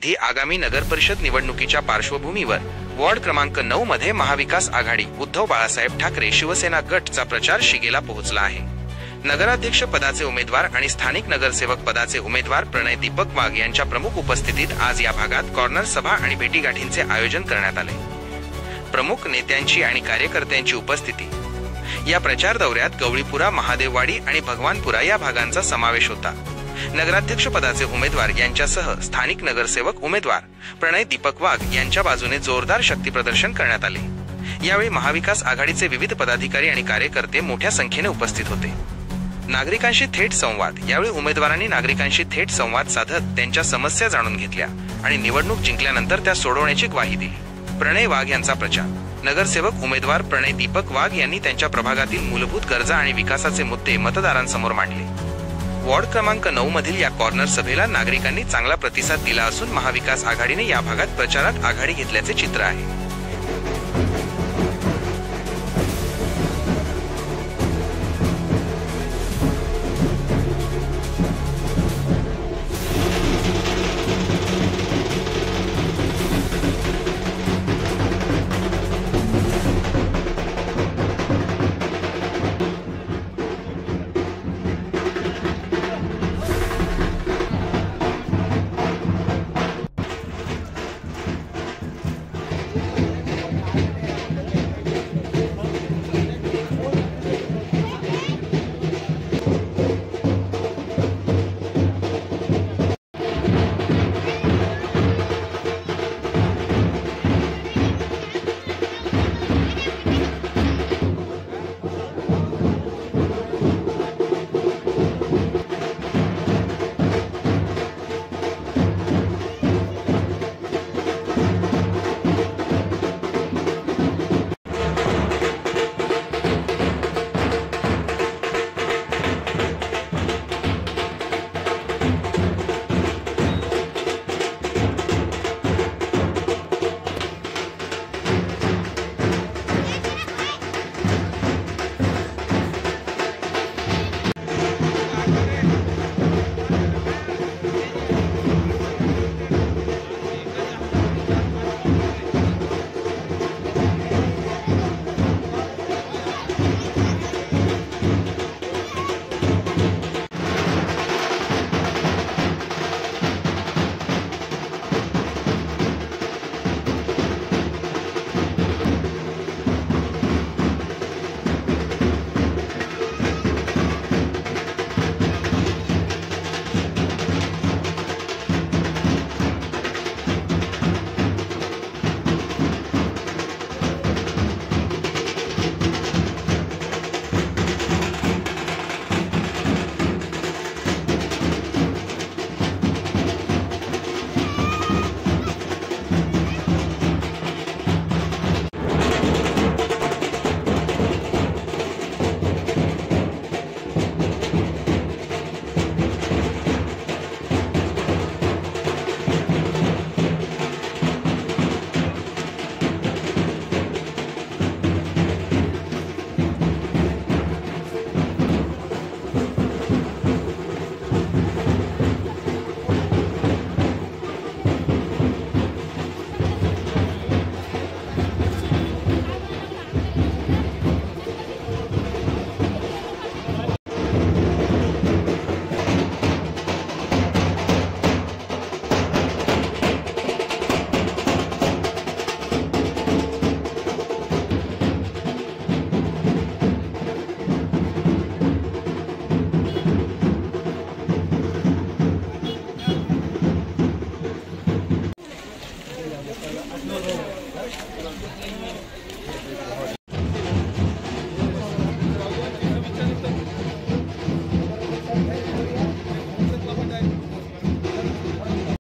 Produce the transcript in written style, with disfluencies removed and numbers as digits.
ही आगामी नगरपरिषद निवडणुकीच्या पार्श्वभूमीवर वॉर्ड क्रमांक 9 मध्ये महाविकास आघाडी उद्धव बाळासाहेब ठाकरे शिवसेना गटचा प्रचार शिगेला पोहोचला आहे। नगराध्यक्ष पदाचे उमेदवार आणि स्थानिक नगरसेवक पदाचे उमेदवार प्रणय दीपक वाघ यांच्या प्रमुख उपस्थितीत आज या भागात कॉर्नर सभा आणि भेटीगाठींचे आयोजन करण्यात आले। प्रमुख नेत्यांची आणि कार्यकर्त्यांची उपस्थिती। या प्रचार दौऱ्यात गवळीपुरा, महादेववाडी आणि भगवानपुरा या भागांचा समावेश होता। नगराध्यक्ष पदाचे उमेदवार यांच्यासह स्थानिक नगरसेवक उमेदवार प्रणय दीपक वाघ यांच्या बाजूने जोरदार शक्ती प्रदर्शन करण्यात आले। यावेळी महाविकास आघाडीचे विविध पदाधिकारी आणि कार्यकर्ते मोठ्या संख्येने उपस्थित होते। नागरिकांशी थेट संवाद। यावेळी उमेदवारांनी नागरिकांशी थेट संवाद साधत त्यांच्या समस्या जाणून घेतल्या आणि निवडणूक जिंकल्यानंतर त्या सोडवण्याची ग्वाही दिली। प्रणय वाघ यांचा प्रचार। नगरसेवक उमेदवार प्रणय दीपक वाघ यांनी त्यांच्या प्रभागातील मूलभूत गरजा आणि विकासाचे मुद्दे मतदारांसमोर मांडले। वॉर्ड क्रमांक 9 मधील या कॉर्नर सभेला नागरिकांनी चांगला प्रतिसाद दिला असून महाविकास आघाडीने या भागात प्रचारात आघाडी घेतल्याचे चित्र आहे।